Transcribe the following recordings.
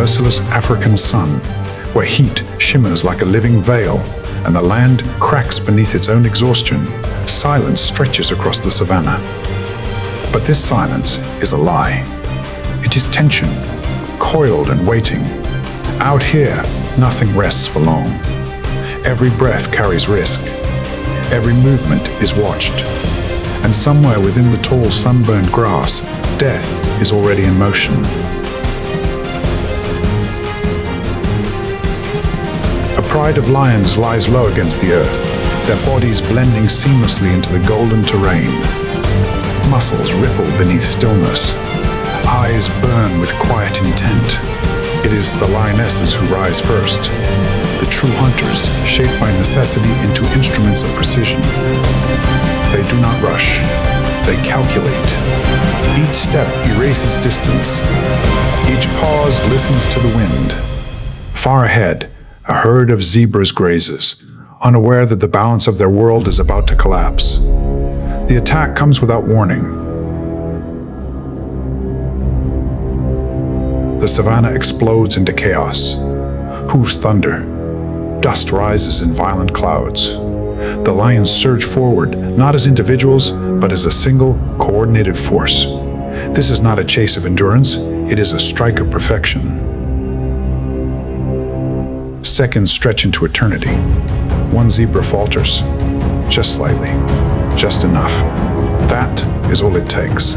merciless African sun, where heat shimmers like a living veil and the land cracks beneath its own exhaustion, silence stretches across the savannah. But this silence is a lie. It is tension, coiled and waiting. Out here, nothing rests for long. Every breath carries risk. Every movement is watched. And somewhere within the tall sunburned grass, death is already in motion. A pride of lions lies low against the earth, their bodies blending seamlessly into the golden terrain. Muscles ripple beneath stillness. Eyes burn with quiet intent. It is the lionesses who rise first, the true hunters shaped by necessity into instruments of precision. They do not rush, they calculate. Each step erases distance. Each pause listens to the wind. Far ahead, a herd of zebras grazes, unaware that the balance of their world is about to collapse. The attack comes without warning. The savannah explodes into chaos. Hooves thunder. Dust rises in violent clouds. The lions surge forward, not as individuals, but as a single, coordinated force. This is not a chase of endurance, it is a strike of perfection. Seconds stretch into eternity. One zebra falters, just slightly, just enough. That is all it takes.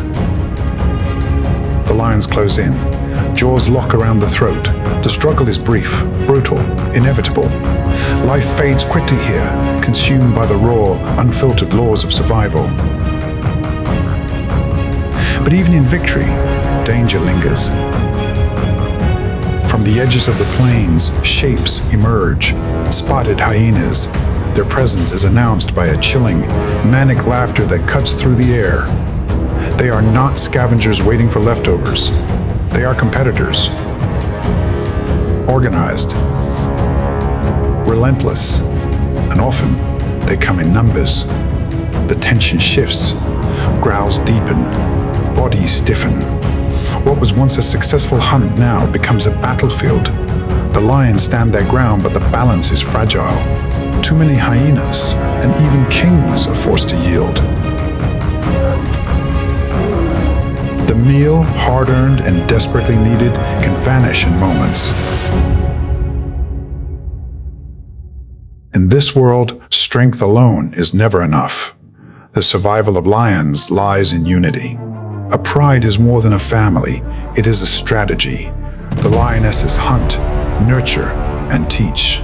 The lions close in. Jaws lock around the throat. The struggle is brief, brutal, inevitable. Life fades quickly here, consumed by the raw, unfiltered laws of survival. But even in victory, danger lingers. From the edges of the plains, shapes emerge, spotted hyenas. Their presence is announced by a chilling, manic laughter that cuts through the air. They are not scavengers waiting for leftovers. They are competitors. Organized. Relentless. And often, they come in numbers. The tension shifts. Growls deepen. Bodies stiffen. What was once a successful hunt now becomes a battlefield. The lions stand their ground, but the balance is fragile. Too many hyenas, and even kings are forced to yield. The meal, hard-earned and desperately needed, can vanish in moments. In this world, strength alone is never enough. The survival of lions lies in unity. A pride is more than a family, it is a strategy. The lionesses hunt, nurture, and teach.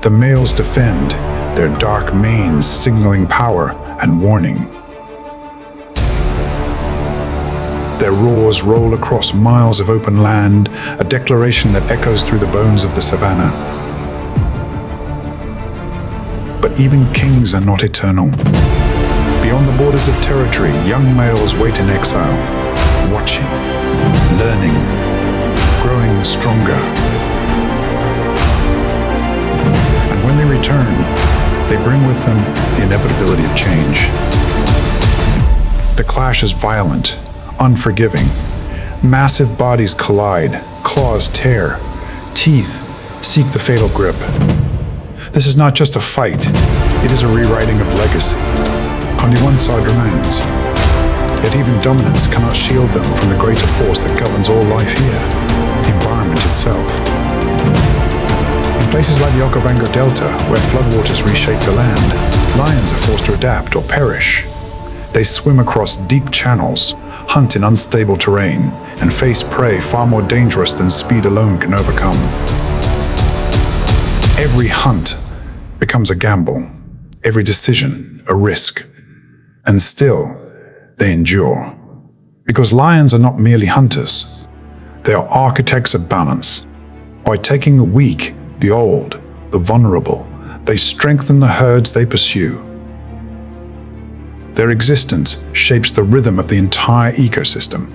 The males defend, their dark manes signaling power and warning. Their roars roll across miles of open land, a declaration that echoes through the bones of the savannah. But even kings are not eternal. Beyond the borders of territory, young males wait in exile, watching, learning, growing stronger. And when they return, they bring with them the inevitability of change. The clash is violent, unforgiving. Massive bodies collide, claws tear, teeth seek the fatal grip. This is not just a fight, it is a rewriting of legacy. Only one side remains. Yet even dominance cannot shield them from the greater force that governs all life here, the environment itself. In places like the Okavango Delta, where floodwaters reshape the land, lions are forced to adapt or perish. They swim across deep channels, hunt in unstable terrain, and face prey far more dangerous than speed alone can overcome. Every hunt becomes a gamble, every decision a risk, and still they endure. Because lions are not merely hunters, they are architects of balance. By taking the weak, the old, the vulnerable, they strengthen the herds they pursue. Their existence shapes the rhythm of the entire ecosystem.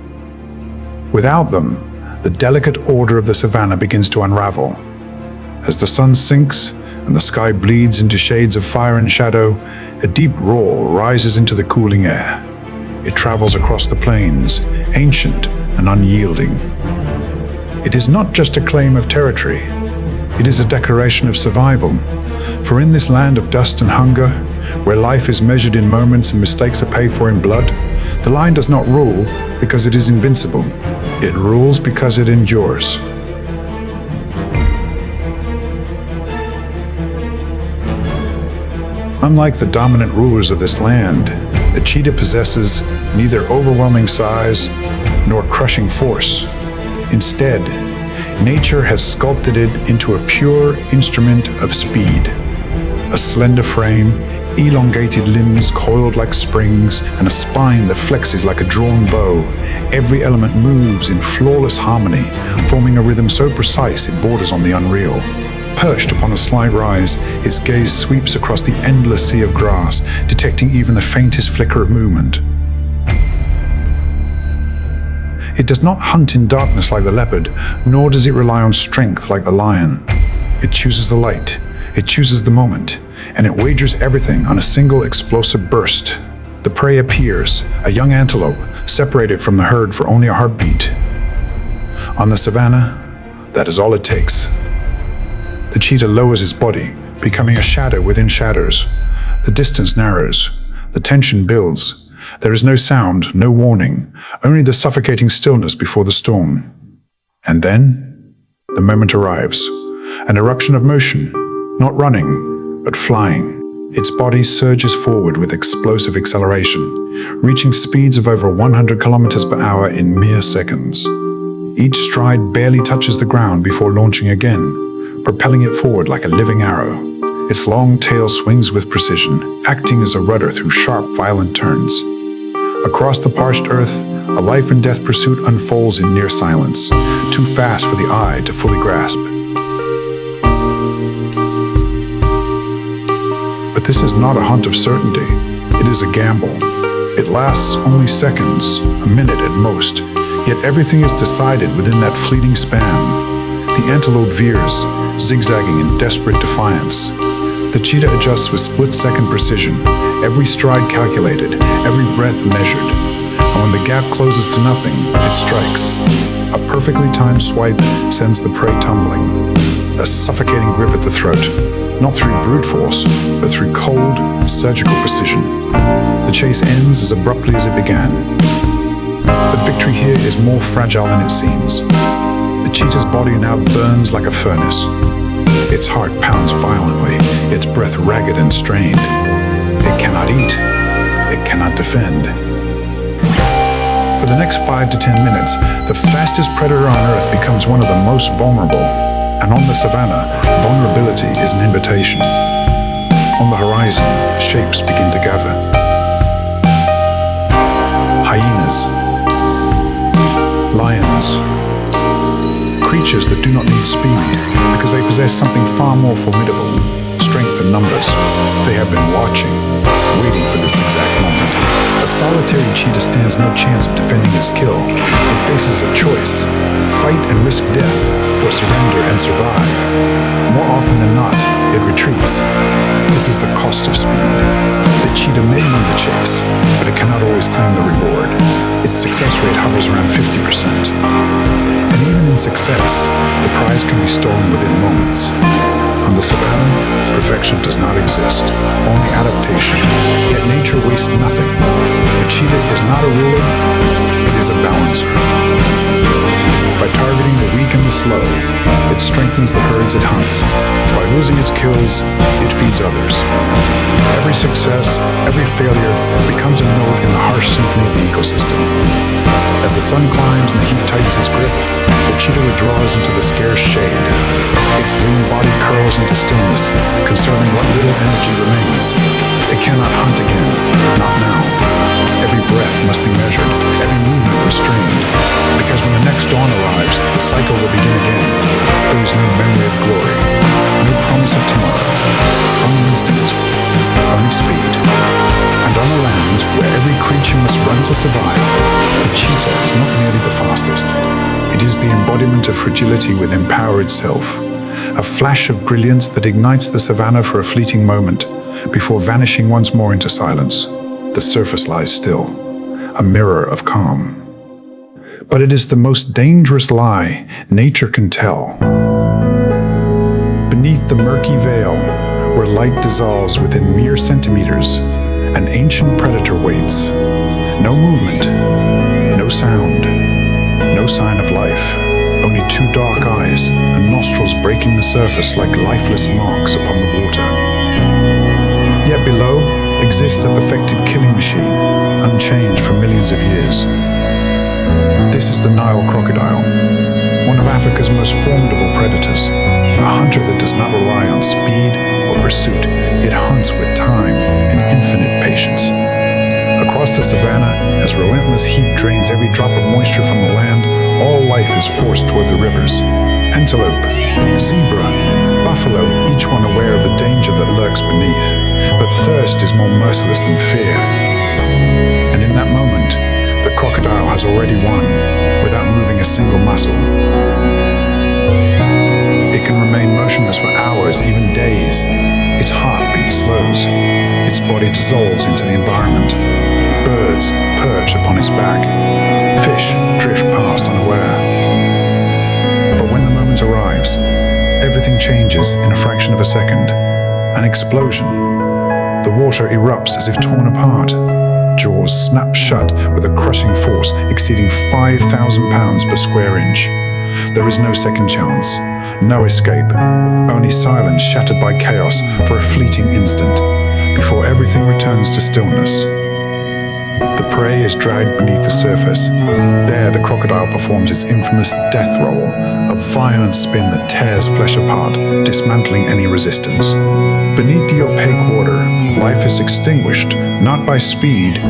Without them, the delicate order of the savannah begins to unravel. As the sun sinks and the sky bleeds into shades of fire and shadow, a deep roar rises into the cooling air. It travels across the plains, ancient and unyielding. It is not just a claim of territory. It is a declaration of survival. For in this land of dust and hunger, where life is measured in moments and mistakes are paid for in blood, the lion does not rule because it is invincible. It rules because it endures. Unlike the dominant rulers of this land, the cheetah possesses neither overwhelming size nor crushing force. Instead, nature has sculpted it into a pure instrument of speed. A slender frame, elongated limbs coiled like springs, and a spine that flexes like a drawn bow. Every element moves in flawless harmony, forming a rhythm so precise it borders on the unreal. Perched upon a slight rise, its gaze sweeps across the endless sea of grass, detecting even the faintest flicker of movement. It does not hunt in darkness like the leopard, nor does it rely on strength like the lion. It chooses the light, it chooses the moment, and it wagers everything on a single explosive burst. The prey appears, a young antelope, separated from the herd for only a heartbeat. On the savannah, that is all it takes. The cheetah lowers its body, becoming a shadow within shadows. The distance narrows. The tension builds. There is no sound, no warning, only the suffocating stillness before the storm. And then, the moment arrives. An eruption of motion, not running, but flying. Its body surges forward with explosive acceleration, reaching speeds of over 100 kilometers per hour in mere seconds. Each stride barely touches the ground before launching again, propelling it forward like a living arrow. Its long tail swings with precision, acting as a rudder through sharp, violent turns. Across the parched earth, a life and death pursuit unfolds in near silence, too fast for the eye to fully grasp. But this is not a hunt of certainty. It is a gamble. It lasts only seconds, a minute at most, yet everything is decided within that fleeting span. The antelope veers, zigzagging in desperate defiance. The cheetah adjusts with split-second precision, every stride calculated, every breath measured. And when the gap closes to nothing, it strikes. A perfectly timed swipe sends the prey tumbling. A suffocating grip at the throat, not through brute force, but through cold, surgical precision. The chase ends as abruptly as it began. But victory here is more fragile than it seems. The cheetah's body now burns like a furnace. Its heart pounds violently, its breath ragged and strained. It cannot eat. It cannot defend. For the next 5 to 10 minutes, the fastest predator on Earth becomes one of the most vulnerable. And on the savannah, vulnerability is an invitation. On the horizon, shapes begin to gather. Hyenas. Lions. Creatures that do not need speed because they possess something far more formidable, strength in numbers. They have been watching, waiting for this exact moment. A solitary cheetah stands no chance of defending its kill. It faces a choice: fight and risk death, or surrender and survive. More often than not, it retreats. This is the cost of speed. The cheetah may win the chase, but it cannot always claim the reward. Its success rate hovers around 50%. And even in success, the prize can be stolen within moments. On the savannah, perfection does not exist, only adaptation. Yet nature wastes nothing. The cheetah is not a ruler, it is a balancer. By targeting the weak and the slow, it strengthens the herds it hunts. By losing its kills, it feeds others. Every success, every failure becomes a note in the harsh symphony of the ecosystem. As the sun climbs and the heat tightens its grip, the cheetah withdraws into the scarce shade. Its lean body curls into stillness, conserving what little energy remains. It cannot hunt again, not now. Every breath must be measured, every movement restrained. Because when the next dawn arrives, the cycle will begin again. There is no memory of glory, no promise of tomorrow, only instinct, only speed. And on a land where every creature must run to survive, the cheetah is not merely the fastest. It is the embodiment of fragility within power itself, a flash of brilliance that ignites the savannah for a fleeting moment, before vanishing once more into silence. The surface lies still, a mirror of calm. But it is the most dangerous lie nature can tell. Beneath the murky veil, where light dissolves within mere centimeters, an ancient predator waits. No movement, no sound, no sign of life, only two dark eyes and nostrils breaking the surface like lifeless marks upon the water. Yet below exists a perfected killing machine, unchanged for millions of years. This is the Nile crocodile, one of Africa's most formidable predators, a hunter that does not rely on speed or pursuit, yet hunts with time and infinite patience. Across the savannah, as relentless heat drains every drop of moisture from the land, all life is forced toward the rivers. Antelope, zebra, buffalo, each one aware of the danger that lurks beneath. But thirst is more merciless than fear. And in that moment, the crocodile has already won, without moving a single muscle. It can remain motionless for hours, even days. Its heartbeat slows. Its body dissolves into the environment. Birds perch upon its back. Fish drift past unaware. But when the moment arrives, everything changes in a fraction of a second. An explosion. The water erupts as if torn apart. Jaws snap shut with a crushing force exceeding 5,000 pounds per square inch. There is no second chance, no escape, only silence shattered by chaos for a fleeting instant, before everything returns to stillness. The prey is dragged beneath the surface. There the crocodile performs its infamous death roll, a violent spin that tears flesh apart, dismantling any resistance. Beneath the opaque water, life is extinguished, not by speed,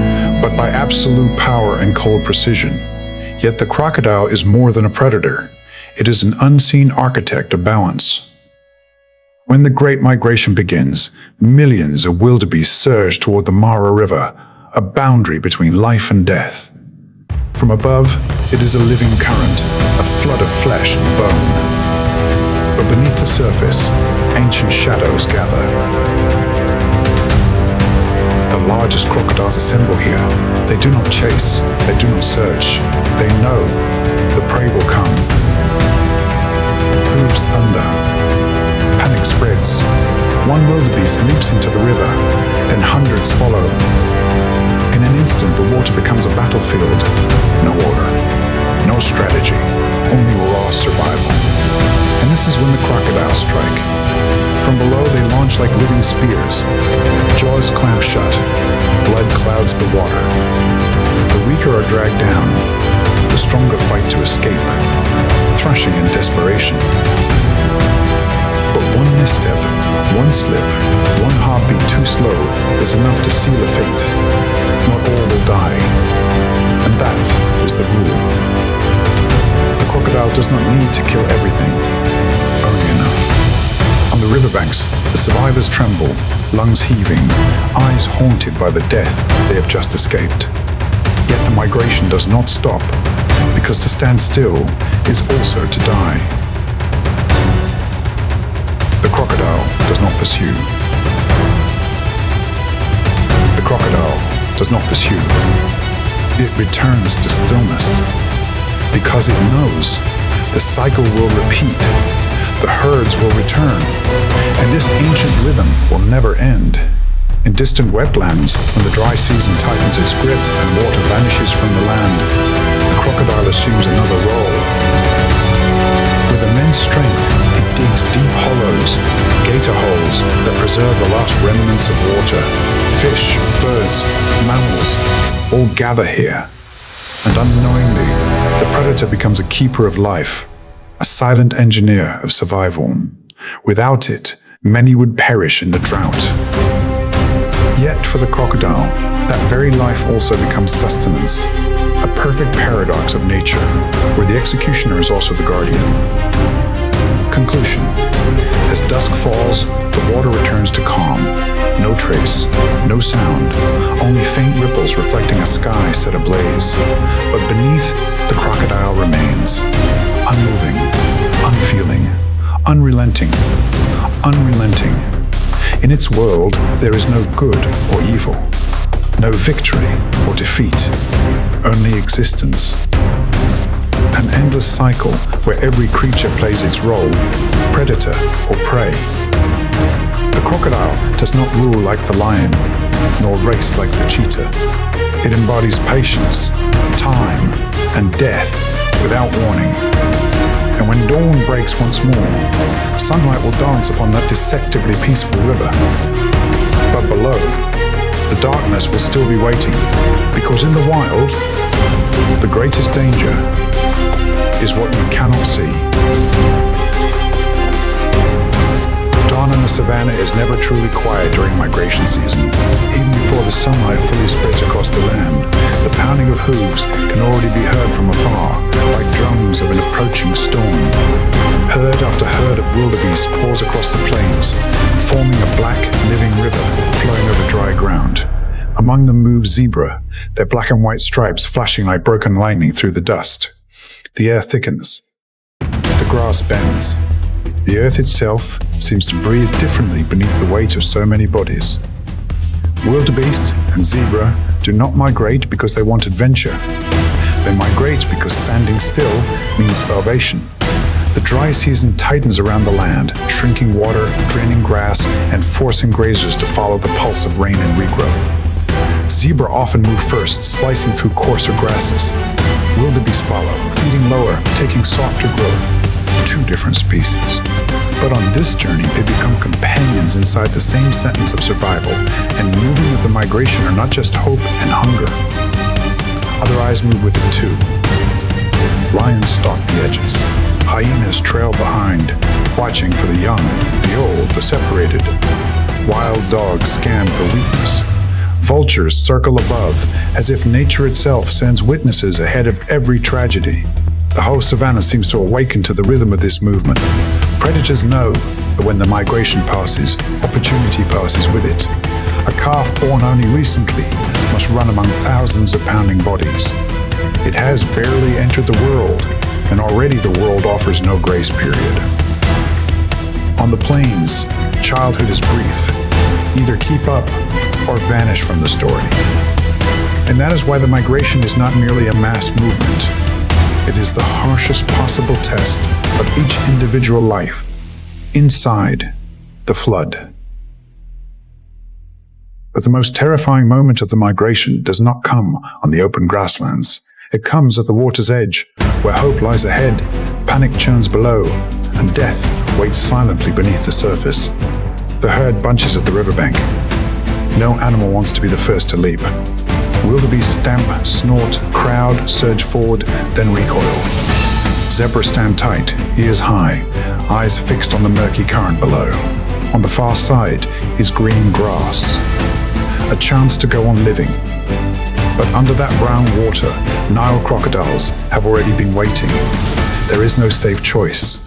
but by absolute power and cold precision. Yet the crocodile is more than a predator. It is an unseen architect of balance. When the Great Migration begins, millions of wildebeest surge toward the Mara River, a boundary between life and death. From above, it is a living current, a flood of flesh and bone. But beneath the surface, ancient shadows gather. The largest crocodiles assemble here. They do not chase, they do not search. They know the prey will come. Hooves thunder. Panic spreads. One wildebeest leaps into the river, then hundreds follow. In an instant, the water becomes a battlefield. No order, no strategy, only raw survival. And this is when the crocodiles strike. From below, they launch like living spears. Jaws clamp shut. Blood clouds the water. The weaker are dragged down. The stronger fight to escape, thrashing in desperation. But one misstep, one slip, one heartbeat too slow is enough to seal a fate. Not all will die. And that is the rule. The crocodile does not need to kill everything, only enough. On the riverbanks, the survivors tremble, lungs heaving, eyes haunted by the death they have just escaped. Yet the migration does not stop, because to stand still is also to die. The crocodile does not pursue. The crocodile does not pursue. It returns to stillness, because it knows the cycle will repeat. The herds will return, and this ancient rhythm will never end. In distant wetlands, when the dry season tightens its grip and water vanishes from the land, the crocodile assumes another role. With immense strength, it digs deep hollows, gator holes that preserve the last remnants of water. Fish, birds, mammals all gather here, and unknowingly, the predator becomes a keeper of life, a silent engineer of survival. Without it, many would perish in the drought. Yet for the crocodile, that very life also becomes sustenance, a perfect paradox of nature, where the executioner is also the guardian. Conclusion. As dusk falls, the water returns to calm. No trace, no sound, only faint ripples reflecting a sky set ablaze. But beneath, the crocodile remains, unmoving, unfeeling, unrelenting. In its world, there is no good or evil, no victory or defeat, only existence. An endless cycle where every creature plays its role, predator or prey. The crocodile does not rule like the lion, nor race like the cheetah. It embodies patience, time, and death without warning. And when dawn breaks once more, sunlight will dance upon that deceptively peaceful river. But below, the darkness will still be waiting, because in the wild, the greatest danger is what you cannot see. Dawn in the savannah is never truly quiet during migration season. Even before the sunlight fully spreads across the land, the pounding of hooves can already be heard from afar, like drums of an approaching storm. Herd after herd of wildebeest pours across the plains, forming a black, living river flowing over dry ground. Among them moves zebra, their black and white stripes flashing like broken lightning through the dust. The air thickens. The grass bends. The earth itself seems to breathe differently beneath the weight of so many bodies. Wildebeest and zebra do not migrate because they want adventure. They migrate because standing still means starvation. The dry season tightens around the land, shrinking water, draining grass, and forcing grazers to follow the pulse of rain and regrowth. Zebra often move first, slicing through coarser grasses. Wildebeest follow, feeding lower, taking softer growth. Two different species. But on this journey, they become companions inside the same sentence of survival, and moving with the migration are not just hope and hunger. Other eyes move with it too. Lions stalk the edges. Hyenas trail behind, watching for the young, the old, the separated. Wild dogs scan for weakness. Vultures circle above, as if nature itself sends witnesses ahead of every tragedy. The whole savannah seems to awaken to the rhythm of this movement. Predators know that when the migration passes, opportunity passes with it. A calf born only recently must run among thousands of pounding bodies. It has barely entered the world, and already the world offers no grace period. On the plains, childhood is brief. Either keep up or vanish from the story. And that is why the migration is not merely a mass movement. It is the harshest possible test of each individual life inside the flood. But the most terrifying moment of the migration does not come on the open grasslands. It comes at the water's edge, where hope lies ahead, panic churns below, and death waits silently beneath the surface. The herd bunches at the riverbank. No animal wants to be the first to leap. Wildebeest stamp, snort, crowd, surge forward, then recoil. Zebra stand tight, ears high, eyes fixed on the murky current below. On the far side is green grass. A chance to go on living. But under that brown water, Nile crocodiles have already been waiting. There is no safe choice.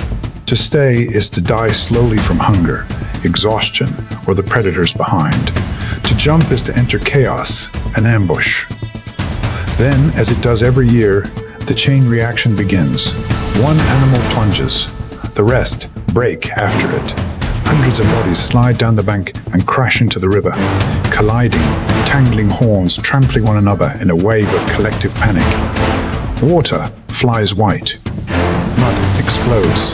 To stay is to die slowly from hunger, exhaustion, or the predators behind. To jump is to enter chaos, an ambush. Then, as it does every year, the chain reaction begins. One animal plunges. The rest break after it. Hundreds of bodies slide down the bank and crash into the river, colliding, tangling horns, trampling one another in a wave of collective panic. Water flies white. Mud explodes.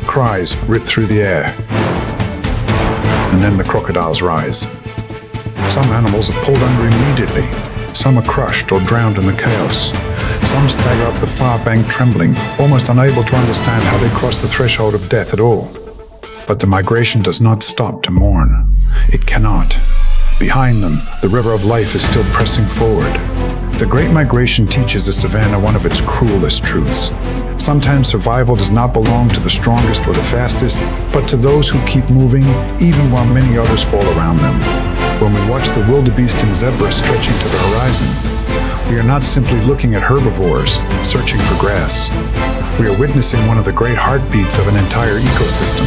Cries rip through the air. And then the crocodiles rise. Some animals are pulled under immediately. Some are crushed or drowned in the chaos. Some stagger up the far bank trembling, almost unable to understand how they crossed the threshold of death at all. But the migration does not stop to mourn. It cannot. Behind them, the river of life is still pressing forward. The Great Migration teaches the savannah one of its cruelest truths. Sometimes survival does not belong to the strongest or the fastest, but to those who keep moving, even while many others fall around them. When we watch the wildebeest and zebra stretching to the horizon, we are not simply looking at herbivores searching for grass. We are witnessing one of the great heartbeats of an entire ecosystem.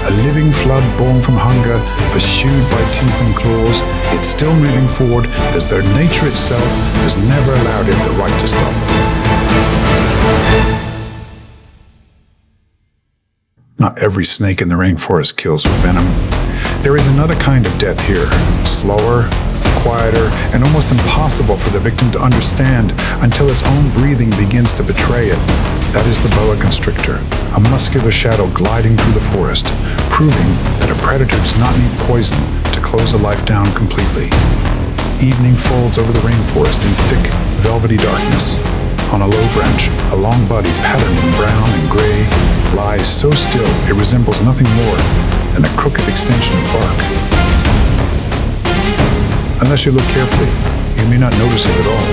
A living flood born from hunger, pursued by teeth and claws, yet still moving forward as though nature itself has never allowed it the right to stop. Not every snake in the rainforest kills with venom. There is another kind of death here, slower, quieter, and almost impossible for the victim to understand until its own breathing begins to betray it. That is the boa constrictor, a muscular shadow gliding through the forest, proving that a predator does not need poison to close a life down completely. Evening folds over the rainforest in thick, velvety darkness. On a low branch, a long body patterned in brown and gray lies so still it resembles nothing more than a crooked extension of bark. Unless you look carefully, you may not notice it at all.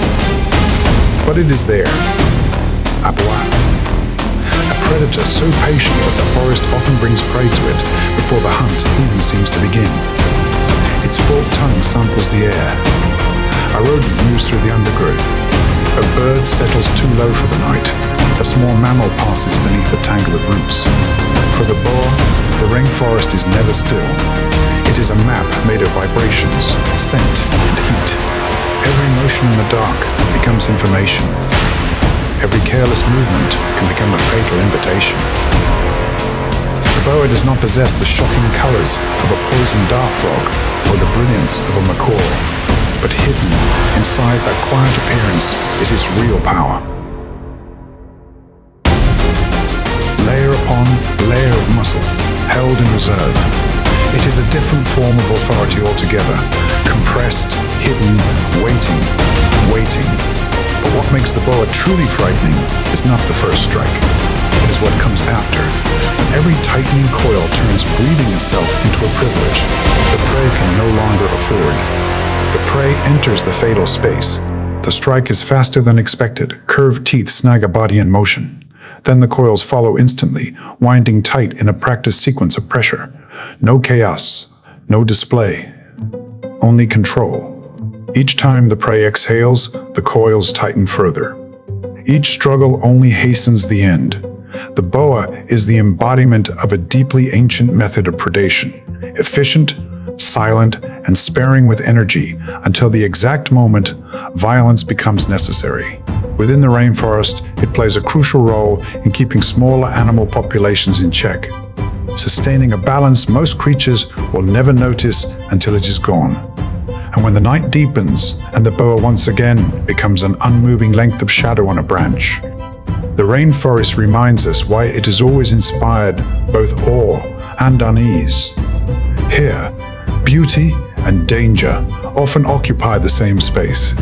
But it is there. Abois. A predator so patient that the forest often brings prey to it before the hunt even seems to begin. Its forked tongue samples the air. A rodent moves through the undergrowth. A bird settles too low for the night. A small mammal passes beneath a tangle of roots. For the boa, the rainforest is never still. It is a map made of vibrations, scent, and heat. Every motion in the dark becomes information. Every careless movement can become a fatal invitation. The boa does not possess the shocking colors of a poisoned dart frog or the brilliance of a macaw, but hidden inside that quiet appearance is its real power. Layer upon layer of muscle, held in reserve. It is a different form of authority altogether, compressed, hidden, waiting. But what makes the boa truly frightening is not the first strike. It is what comes after. Every tightening coil turns breathing itself into a privilege the prey can no longer afford. The prey enters the fatal space. The strike is faster than expected. Curved teeth snag a body in motion. Then the coils follow instantly, winding tight in a practiced sequence of pressure. No chaos, no display, only control. Each time the prey exhales, the coils tighten further. Each struggle only hastens the end. The boa is the embodiment of a deeply ancient method of predation, efficient, silent, and sparing with energy until the exact moment violence becomes necessary. Within the rainforest, it plays a crucial role in keeping smaller animal populations in check, sustaining a balance most creatures will never notice until it is gone. And when the night deepens and the boa once again becomes an unmoving length of shadow on a branch, the rainforest reminds us why it has always inspired both awe and unease. Here, beauty and danger often occupy the same space.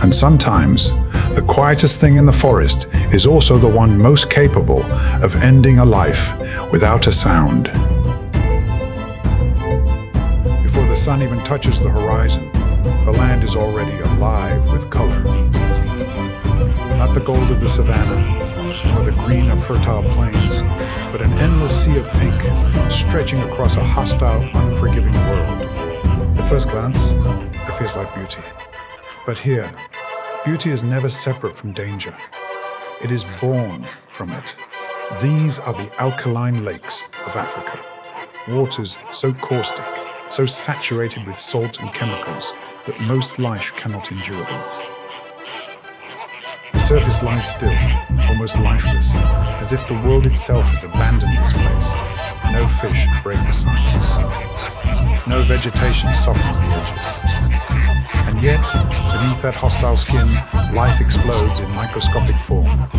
And sometimes, the quietest thing in the forest is also the one most capable of ending a life without a sound. Before the sun even touches the horizon, the land is already alive with color. Not the gold of the savannah, nor the green of fertile plains, but an endless sea of pink stretching across a hostile, unforgiving world. At first glance, it feels like beauty. But here, beauty is never separate from danger. It is born from it. These are the alkaline lakes of Africa. Waters so caustic, so saturated with salt and chemicals that most life cannot endure them. The surface lies still, almost lifeless, as if the world itself has abandoned this place. No fish break the silence. No vegetation softens the edges. And yet, beneath that hostile skin, life explodes in microscopic form.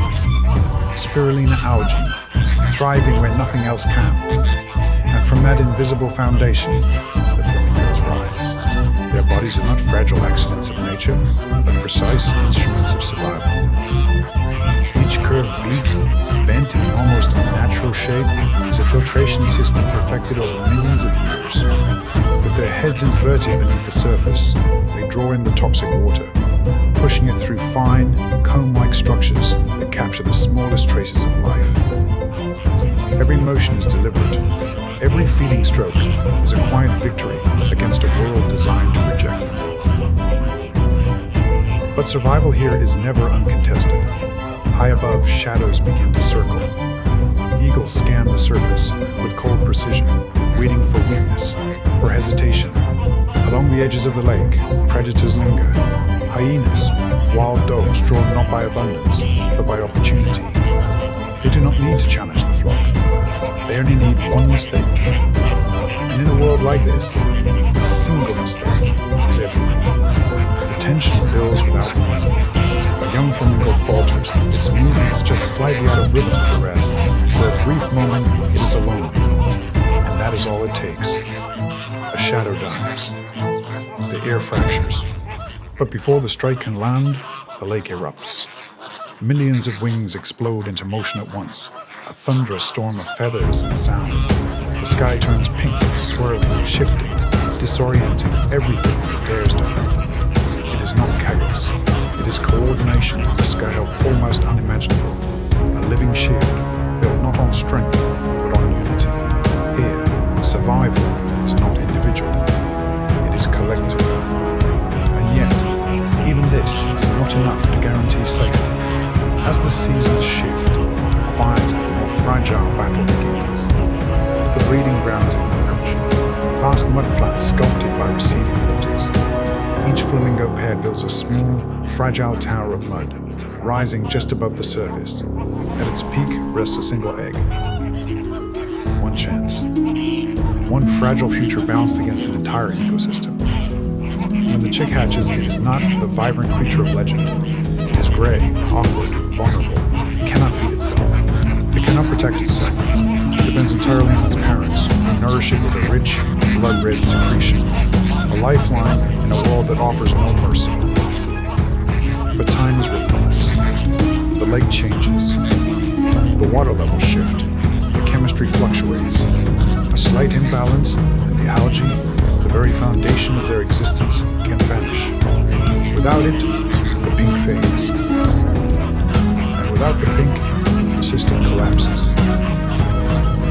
Spirulina algae, thriving where nothing else can. And from that invisible foundation, the flamingos rise. Their bodies are not fragile accidents of nature, but precise instruments of survival. Each curved beak, bent in an almost unnatural shape, is a filtration system perfected over millions of years. With their heads inverted beneath the surface, they draw in the toxic water, pushing it through fine, comb-like structures that capture the smallest traces of life. Every motion is deliberate. Every feeding stroke is a quiet victory against a world designed to reject them. But survival here is never uncontested. High above, shadows begin to circle. Eagles scan the surface with cold precision, waiting for weakness, for hesitation. Along the edges of the lake, predators linger. Hyenas, wild dogs drawn not by abundance, but by opportunity. They do not need to challenge the flock. They only need one mistake. And in a world like this, a single mistake is everything. The tension builds without warning. A young flamingo falters, its movements just slightly out of rhythm with the rest. For a brief moment, it is alone. And that is all it takes. A shadow dives. The air fractures. But before the strike can land, the lake erupts. Millions of wings explode into motion at once, a thunderous storm of feathers and sound. The sky turns pink, swirling, shifting, disorienting everything that dares to hurt them. It is not chaos. It is coordination on a scale almost unimaginable. A living shield, built not on strength, but on unity. Here, survival is not individual. It is collective. And yet, even this is not enough to guarantee safety. As the seasons shift, a quieter, more fragile battle begins. The breeding grounds emerge, vast mudflats sculpted by receding waters. Each flamingo pair builds a small, fragile tower of mud, rising just above the surface. At its peak rests a single egg. One chance. One fragile future balanced against an entire ecosystem. When the chick hatches, it is not the vibrant creature of legend. It is gray, awkward, vulnerable. It cannot feed itself. It cannot protect itself. It depends entirely on its parents, who nourish it with a rich, blood-red secretion. A lifeline in a world that offers no mercy. But time is relentless. The lake changes. The water levels shift. The chemistry fluctuates. A slight imbalance, and the algae, the very foundation of their existence, can vanish. Without it, the pink fades. And without the pink, the system collapses.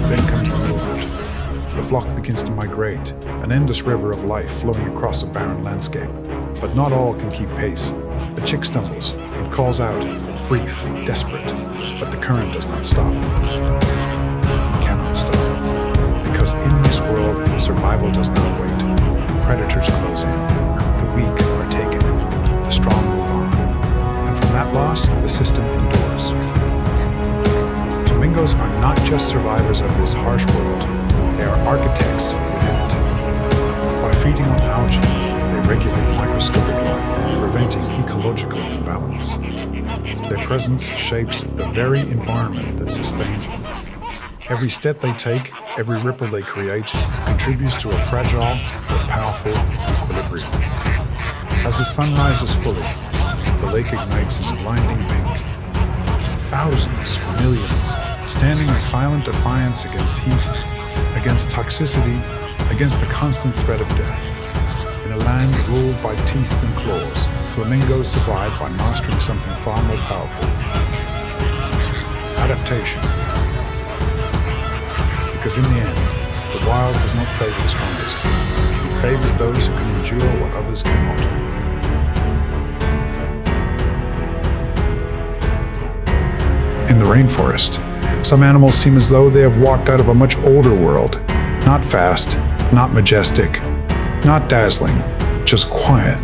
Then comes the movement. The flock begins to migrate, an endless river of life flowing across a barren landscape. But not all can keep pace. The chick stumbles. It calls out, brief, desperate. But the current does not stop. It cannot stop. Because in this world, survival does not wait. Predators close in. The weak are taken. The strong move on. And from that loss, the system endures. Flamingos are not just survivors of this harsh world. They are architects within it. By feeding on algae, they regulate microscopic life, preventing ecological imbalance. Their presence shapes the very environment that sustains them. Every step they take, every ripple they create, contributes to a fragile but powerful equilibrium. As the sun rises fully, the lake ignites in blinding pink. Thousands, millions, standing in silent defiance against heat, against toxicity, against the constant threat of death. In a land ruled by teeth and claws, flamingos survive by mastering something far more powerful. Adaptation. Because in the end, the wild does not favor the strongest. It favors those who can endure what others cannot. In the rainforest, some animals seem as though they have walked out of a much older world. Not fast, not majestic, not dazzling, just quiet,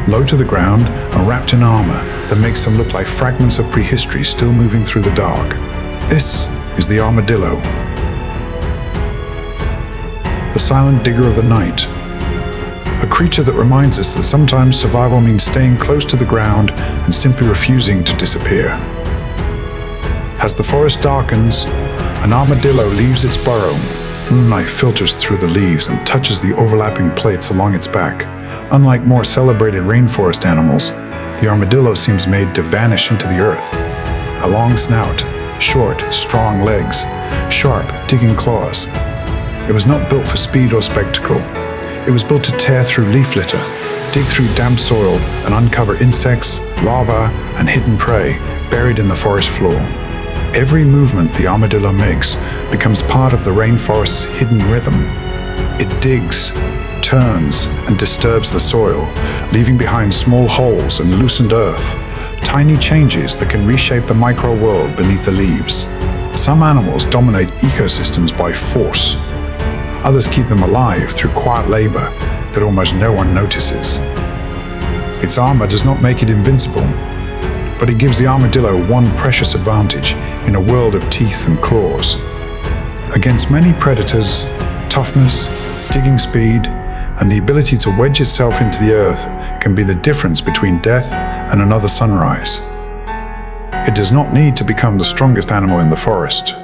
low to the ground and wrapped in armor that makes them look like fragments of prehistory still moving through the dark. This is the armadillo. The silent digger of the night. A creature that reminds us that sometimes survival means staying close to the ground and simply refusing to disappear. As the forest darkens, an armadillo leaves its burrow. Moonlight filters through the leaves and touches the overlapping plates along its back. Unlike more celebrated rainforest animals, the armadillo seems made to vanish into the earth. A long snout, short, strong legs, sharp, digging claws. It was not built for speed or spectacle. It was built to tear through leaf litter, dig through damp soil, and uncover insects, larvae, and hidden prey buried in the forest floor. Every movement the armadillo makes becomes part of the rainforest's hidden rhythm. It digs, turns, and disturbs the soil, leaving behind small holes and loosened earth, tiny changes that can reshape the micro-world beneath the leaves. Some animals dominate ecosystems by force. Others keep them alive through quiet labor that almost no one notices. Its armor does not make it invincible, but it gives the armadillo one precious advantage in a world of teeth and claws. Against many predators, toughness, digging speed, and the ability to wedge itself into the earth can be the difference between death and another sunrise. It does not need to become the strongest animal in the forest.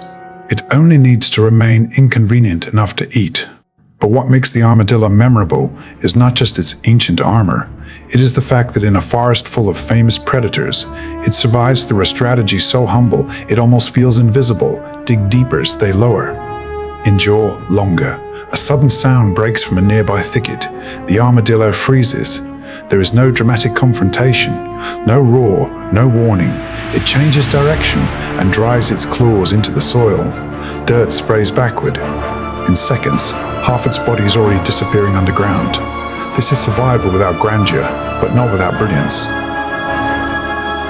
It only needs to remain inconvenient enough to eat. But what makes the armadillo memorable is not just its ancient armor. It is the fact that in a forest full of famous predators, it survives through a strategy so humble it almost feels invisible. Dig deeper, stay lower. Endure longer. A sudden sound breaks from a nearby thicket. The armadillo freezes. There is no dramatic confrontation, no roar, no warning. It changes direction and drives its claws into the soil. Dirt sprays backward. In seconds, half its body is already disappearing underground. This is survival without grandeur, but not without brilliance.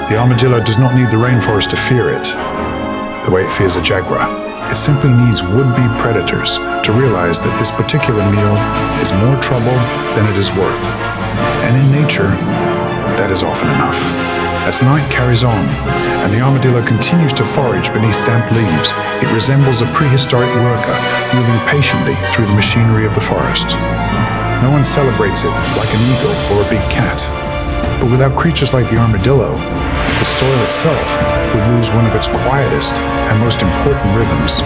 The armadillo does not need the rainforest to fear it, the way it fears a jaguar. It simply needs would-be predators to realize that this particular meal is more trouble than it is worth. And in nature, that is often enough. As night carries on, and the armadillo continues to forage beneath damp leaves, it resembles a prehistoric worker moving patiently through the machinery of the forest. No one celebrates it like an eagle or a big cat. But without creatures like the armadillo, the soil itself would lose one of its quietest and most important rhythms.